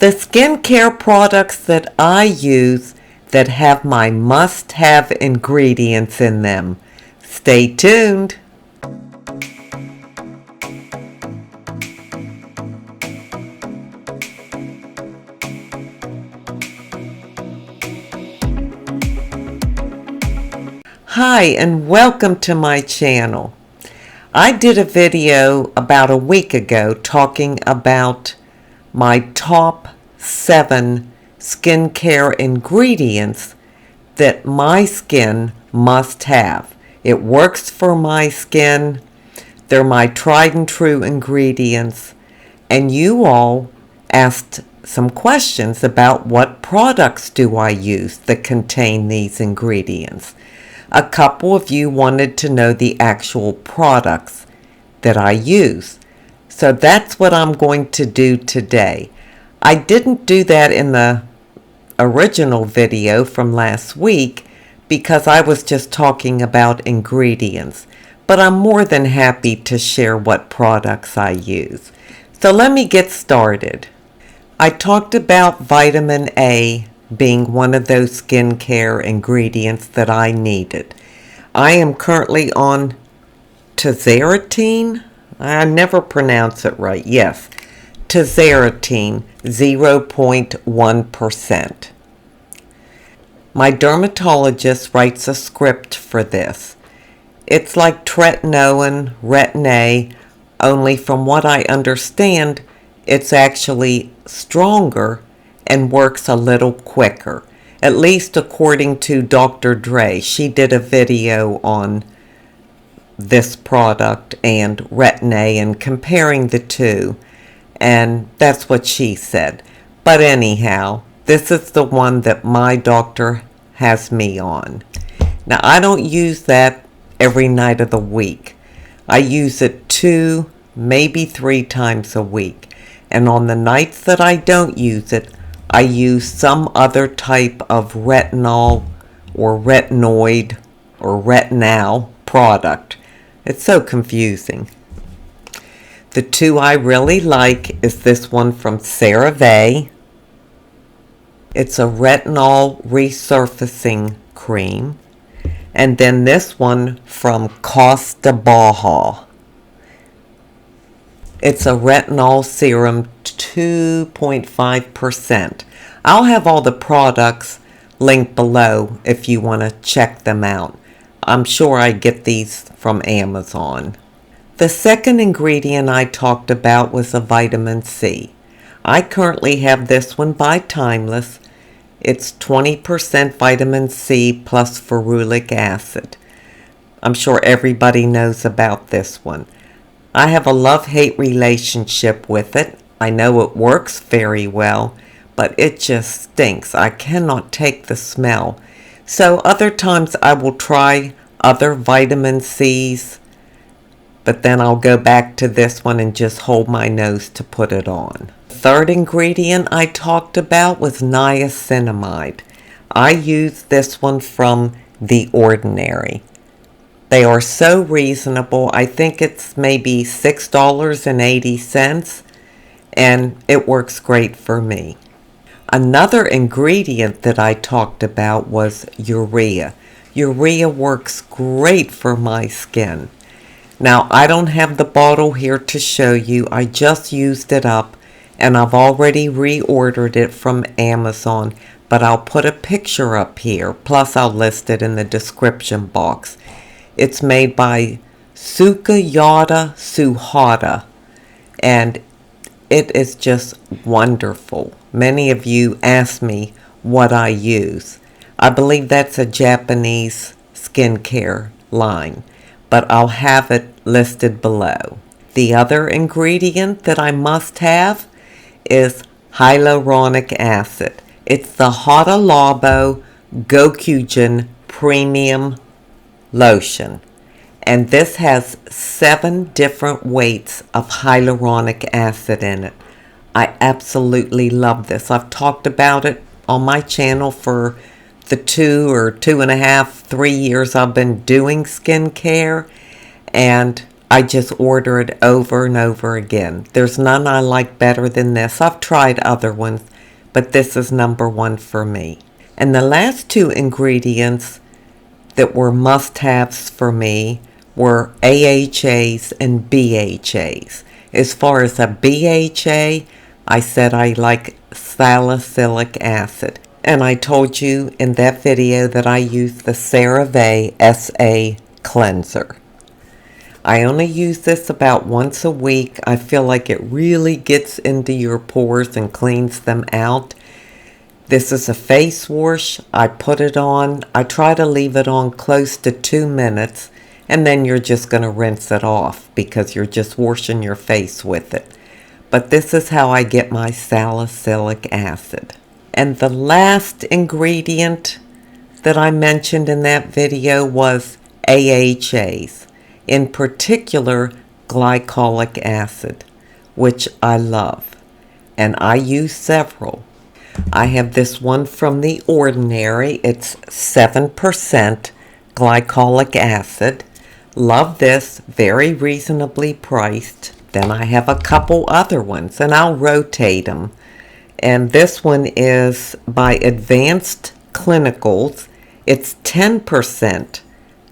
The skincare products that I use that have my must-have ingredients in them. Stay tuned. Hi, and welcome to my channel. I did a video about a week ago talking about my top 7 skincare ingredients that my skin must have. It works for my skin. They're my tried and true ingredients. And you all asked some questions about what products do I use that contain these ingredients. A couple of you wanted to know the actual products that I use. So that's what I'm going to do today. I didn't do that in the original video from last week because I was just talking about ingredients. But I'm more than happy to share what products I use. So let me get started. I talked about vitamin A being one of those skincare ingredients that I needed. I am currently on tazarotene. I never pronounce it right. Yes, tazarotene 0.1%. My dermatologist writes a script for this. It's like tretinoin, Retin-A, only from what I understand, it's actually stronger and works a little quicker. At least according to Dr. Dre. She did a video on this product and Retin-A and comparing the two. And that's what she said. But anyhow, this is the one that my doctor has me on. Now, I don't use that every night of the week. I use it 2, maybe 3 times a week. And on the nights that I don't use it, I use some other type of retinol or retinoid or retinol product. It's so confusing. The 2 I really like is this one from CeraVe. It's a retinol resurfacing cream. And then this one from BAHA. It's a retinol serum, 2.5%. I'll have all the products linked below if you want to check them out. I'm sure I get these from Amazon. The second ingredient I talked about was a vitamin C. I currently have this one by Timeless. It's 20% vitamin C plus ferulic acid. I'm sure everybody knows about this one. I have a love-hate relationship with it. I know it works very well, but it just stinks. I cannot take the smell. So other times I will try other vitamin C's, but then I'll go back to this one and just hold my nose to put it on. The third ingredient I talked about was niacinamide. I use this one from The Ordinary. They are so reasonable. I think it's maybe $6.80, and it works great for me. Another ingredient that I talked about was urea. Urea works great for my skin. Now, I don't have the bottle here to show you. I just used it up, and I've already reordered it from Amazon, but I'll put a picture up here, plus I'll list it in the description box. It's made by Sukayada Suhada, and it is just wonderful. Many of you ask me what I use. I believe that's a Japanese skincare line, but I'll have it listed below. The other ingredient that I must have is hyaluronic acid. It's the Hada Labo Gokugen Premium Lotion. And this has 7 different weights of hyaluronic acid in it. I absolutely love this. I've talked about it on my channel for the 2 or 2.5, 3 years I've been doing skincare, and I just order it over and over again. There's none I like better than this. I've tried other ones, but this is number one for me. And the last two ingredients that were must-haves for me were AHAs and BHAs. As far as a BHA, I said I like salicylic acid. And I told you in that video that I use the CeraVe SA cleanser. I only use this about once a week. I feel like it really gets into your pores and cleans them out. This is a face wash. I put it on. I try to leave it on close to 2 minutes, and then you're just going to rinse it off because you're just washing your face with it. But this is how I get my salicylic acid. And the last ingredient that I mentioned in that video was AHAs, in particular glycolic acid, which I love, and I use several. I have this one from The Ordinary. It's 7% glycolic acid. Love this, very reasonably priced. Then I have a couple other ones, and I'll rotate them. And this one is by Advanced Clinicals. It's 10%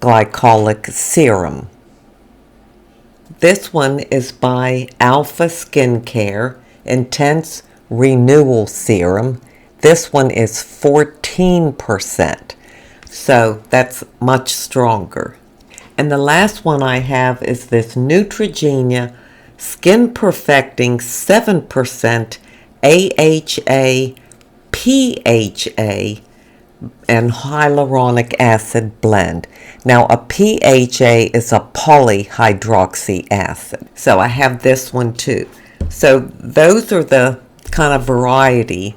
glycolic serum. This one is by Alpha Skincare Intense Renewal Serum. This one is 14%. So that's much stronger. And the last one I have is this Neutrogena Skin Perfecting 7% AHA, PHA, and hyaluronic acid blend. Now a PHA is a polyhydroxy acid. So I have this one too. So those are the kind of variety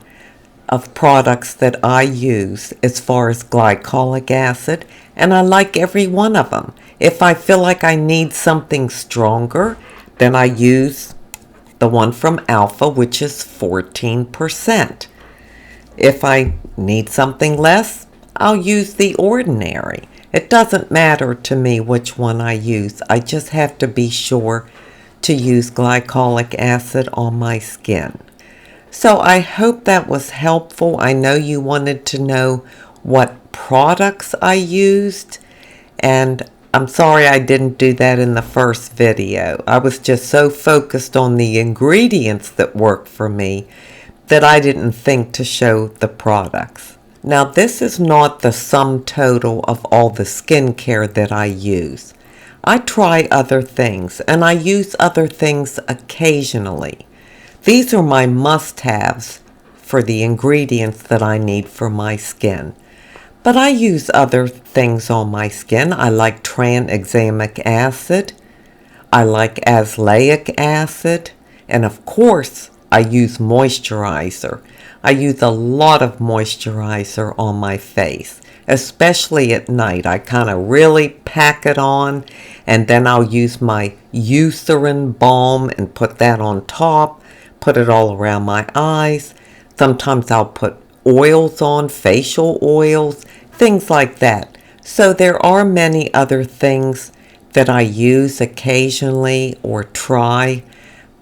of products that I use as far as glycolic acid, and I like every one of them. If I feel like I need something stronger, then I use the one from Alpha, which is 14%. If I need something less, I'll use The Ordinary. It doesn't matter to me which one I use. I just have to be sure to use glycolic acid on my skin. So I hope that was helpful. I know you wanted to know what products I used, and I'm sorry I didn't do that in the first video. I was just so focused on the ingredients that work for me that I didn't think to show the products. Now this is not the sum total of all the skincare that I use. I try other things, and I use other things occasionally. These are my must-haves for the ingredients that I need for my skin. But I use other things on my skin. I like tranexamic acid. I like azelaic acid. And of course, I use moisturizer. I use a lot of moisturizer on my face, especially at night. I kind of really pack it on, and then I'll use my Eucerin balm and put that on top, put it all around my eyes. Sometimes I'll put oils on, facial oils, things like that. So there are many other things that I use occasionally or try,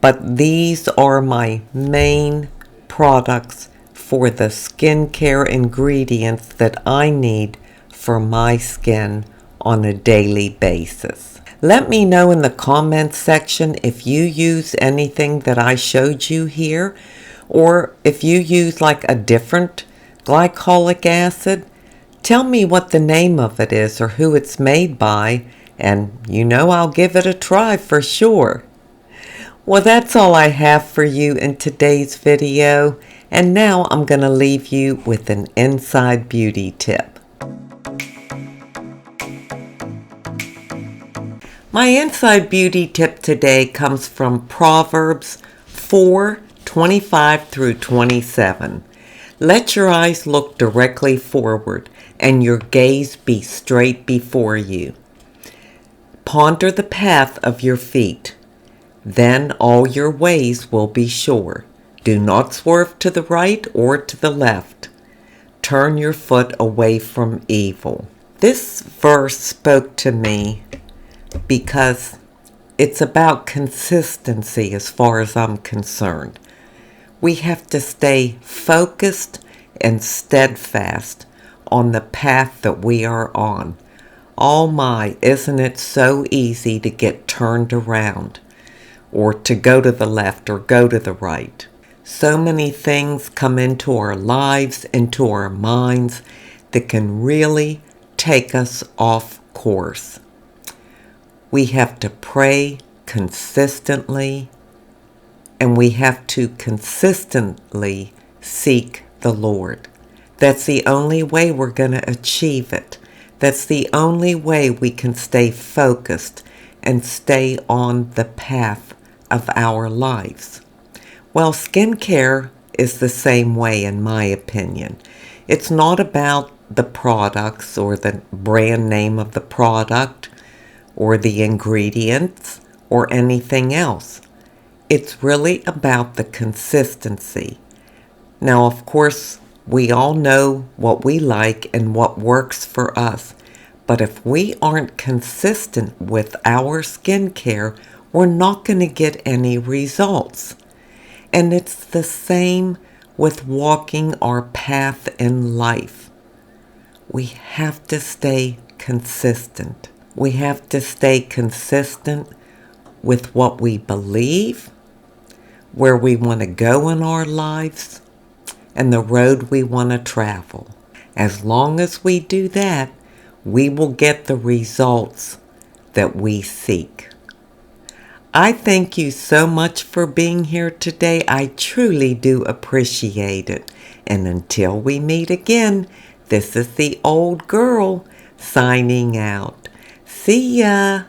but these are my main products for the skincare ingredients that I need for my skin on a daily basis. Let me know in the comments section if you use anything that I showed you here, or if you use like a different glycolic acid. Tell me what the name of it is or who it's made by, and you know I'll give it a try for sure. Well, that's all I have for you in today's video, and now I'm going to leave you with an inside beauty tip. My inside beauty tip today comes from Proverbs 4:25 through 27. Let your eyes look directly forward and your gaze be straight before you. Ponder the path of your feet. Then all your ways will be sure. Do not swerve to the right or to the left. Turn your foot away from evil. This verse spoke to me because It's about consistency as far as I'm concerned. We have to stay focused and steadfast on the path that we are on. Oh my, isn't it so easy to get turned around, or to go to the left or go to the right? So many things come into our lives, into our minds, that can really take us off course. We have to pray consistently, and we have to consistently seek the Lord. That's the only way we're going to achieve it. That's the only way we can stay focused and stay on the path of our lives. Well, skincare is the same way, in my opinion. It's not about the products or the brand name of the product or the ingredients or anything else. It's really about the consistency. Now, of course, we all know what we like and what works for us. But if we aren't consistent with our skincare, we're not going to get any results. And it's the same with walking our path in life. We have to stay consistent. We have to stay consistent with what we believe, where we want to go in our lives, and the road we want to travel. As long as we do that, we will get the results that we seek. I thank you so much for being here today. I truly do appreciate it. And until we meet again, this is the old girl signing out. See ya.